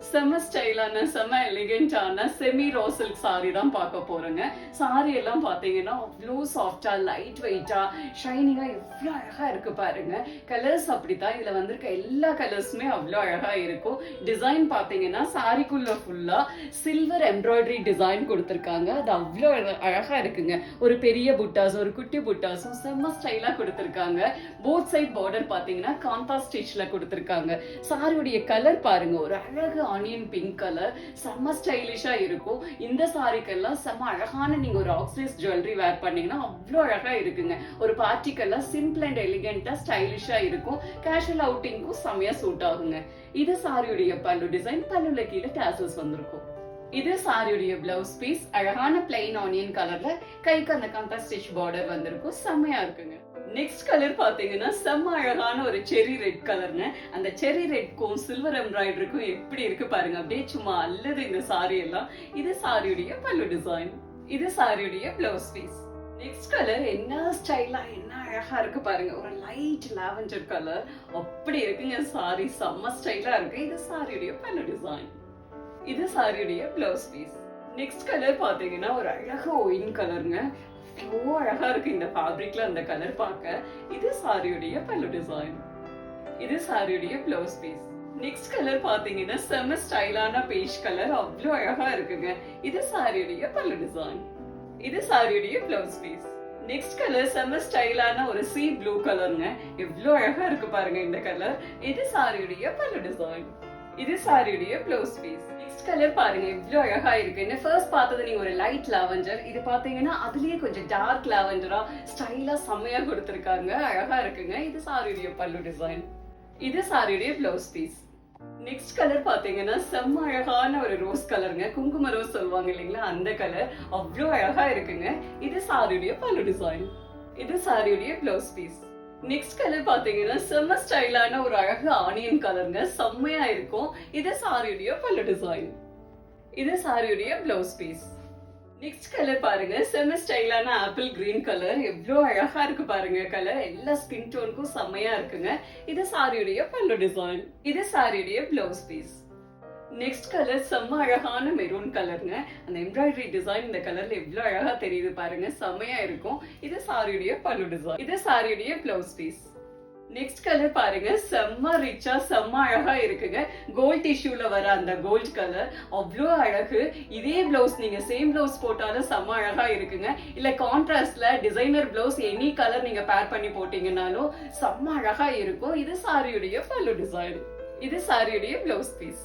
செம ஸ்டைலான செம எலிகென்டான semi row silk sorry தான் பார்க்க போறேங்க. சாரி எல்லாம் பாத்தீங்கன்னா அவ்வளோ சாஃப்டா லைட் வெயிட்டா ஷைனிங்கா எவ்வளோ அழகா இருக்கு பாருங்க. கலர்ஸ் அப்படித்தான், இதுல வந்திருக்க எல்லா கலர்ஸுமே அவ்வளோ அழகா இருக்கும். டிசைன் பாத்தீங்கன்னா சாரிக்குள்ள ஃபுல்லா சில்வர் எம்ப்ராய்டரி டிசைன் கொடுத்துருக்காங்க. அது அவ்வளோ அழகா இருக்குங்க. ஒரு பெரிய புட்டாஸ் ஒரு குட்டி புட்டாஸும் செம்ம ஸ்டைலா கொடுத்துருக்காங்க. போத் சைட் பார்டர் பாத்தீங்கன்னா காந்தா ஸ்டிச்ல கொடுத்துருக்காங்க. சாரியுடைய கலர் பாருங்க, ஒரு அழகு ஆனியன் பிங்க் கலர், செம்ம ஸ்டைலிஷா இருக்கும். இந்த சாரிக்கெல்லாம் செம்ம அழகான நீங்க ஒரு ஆக்சிடைஸ் ஜுவல்லரி வேர் பண்ணீங்கன்னா அவ்வளோ அழகா இருக்குங்க. ஒரு பார்ட்டிக்கெல்லாம் சிம்பிள் அண்ட் எலிகென்டா ஸ்டைலிஷா இருக்கும். கேஷுவல் அவுட்டிங்க்கும் செம்மையா சூட் ஆகுங்க. இது சாரியுடைய பல்லு டிசைன். பல்லுல கீழே டாசல்ஸ் வந்திருக்கும். இது சாரியுடைய பிளவுஸ் பீஸ். அழகான பிளைன் ஆனியன் கலர்ல கைக்கு அந்த கந்தா ஸ்டிச் பார்டர் வந்திருக்கும். செம்மையா இருக்குங்க. நெக்ஸ்ட் கலர் பாத்தீங்கன்னா செம்ம அழகான ஒரு செரி ரெட் கலர்ங்க. அந்த செரி ரெட்க்கும் சில்வர் எம்ப்ராய்டரிக்கும் எப்படி இருக்கு பாருங்க. அப்படியே சும்மா அல்லது இந்த சாரி எல்லாம். இது சாரியுடைய பல்லு டிசைன். இது சாரியுடைய பிளவுஸ் பீஸ். நெக்ஸ்ட் கலர் என்ன ஸ்டைலா என்ன அழகா இருக்கு பாருங்க. ஒரு லைட் லாவெண்டர் கலர் அப்படி இருக்குங்க. சாரி செம்ம ஸ்டைலா இருக்கு. இது சாரியுடைய பல்லு டிசைன். இது சாரியுடைய பிளவுஸ் பீஸ். நெக்ஸ்ட் கலர் பாத்தீங்கன்னா ஒரு அழகா ஒயின் கலருங்க. அவ்வளோ அழகா இருக்கு இந்த ஃபேப்ரிக்ல அந்த கலர் பார்க்க. இது சாரியுடைய பல்லு டிசைன். இது சாரியுடைய பிளவுஸ் பீஸ். நெக்ஸ்ட் கலர் பாத்தீங்கன்னா செம ஸ்டைலான பேஜ் கலர். அவ்வளோ அழகா இருக்குங்க. இது சாரியுடைய பல்லு டிசைன். இது சாரியுடைய பிளவுஸ் பீஸ். நெக்ஸ்ட் கலர் செம ஸ்டைலான ஒரு சீ ப்ளூ கலருங்க. எவ்வளோ அழகா இருக்கு பாருங்க இந்த கலர். இது சாரியுடைய பல்லு டிசைன். இது சாரியுடைய பிளவுஸ் பீஸ். நெக்ஸ்ட் கலர் பாருங்க எவ்வளவு அழகா இருக்கு. என்ன ஃபர்ஸ்ட் பார்த்தது நீங்க ஒரு லைட் லாவெண்டர், இது பாத்தீங்கன்னா அதுலயே கொஞ்சம் டார்க் லாவெண்டரா ஸ்டைலா செம்மையா கொடுத்திருக்காங்க. அழகா இருக்குங்க. இது சாரியுடைய பல்லு டிசைன். இது சாரியுடைய பிளவுஸ் பீஸ். நெக்ஸ்ட் கலர் பாத்தீங்கன்னா செம்ம அழகான ஒரு ரோஸ் கலருங்க. குங்கும ரோஸ் சொல்லுவாங்க இல்லைங்களா, அந்த கலர் அவ்வளோ அழகா இருக்குங்க. இது சாரியுடைய பல்லு டிசைன். இது சாரியுடைய பிளவுஸ் பீஸ். நெக்ஸ்ட் கலர் பாத்தீங்கன்னா செம்ம ஸ்டைலான ஒரு அழகு ஆனியன் கலருங்க. செம்மையா இருக்கும். இது சாரியுடைய பல்லு டிசைன். இது சாரியுடைய பிளவுஸ் பீஸ். நெக்ஸ்ட் கலர் பாருங்க செம்ம ஸ்டைலான ஆப்பிள் கிரீன் கலர். எவ்வளவு அழகா இருக்கு பாருங்க கலர். எல்லா ஸ்கின் டோனுக்கும் செம்மையா இருக்குங்க. இது சாரியுடைய பல்லு டிசைன். இது சாரியுடைய பிளவுஸ் பீஸ். நெக்ஸ்ட் கலர் செம்ம அழகான மெரூன் கலருங்க. அந்த எம்ப்ராய்டரி டிசைன் இந்த கலர்ல எவ்வளவு அழகா தெரியுது பாருங்க. செம்மையா இருக்கும். இது சாரியுடைய பல்லு டிசைன். இது சாரியுடைய பிளவுஸ் பீஸ். நெக்ஸ்ட் கலர் பாருங்க செம்ம ரிச்சா செம்ம அழகா இருக்குங்க. கோல்ட் டிஷ்யூல வர அந்த கோல்ட் கலர் அவ்வளோ அழகு. இதே பிளவுஸ் நீங்க சேம் பிளவுஸ் போட்டாலும் செம்ம அழகா இருக்குங்க. இல்ல கான்ட்ராஸ்ட்ல டிசைனர் பிளவுஸ் எனி கலர் நீங்க பேர் பண்ணி போட்டீங்கன்னாலும் செம்ம அழகா இருக்கும். இது சாரியுடைய பல்லு டிசைன். இது சாரியுடைய பிளவுஸ் பீஸ்.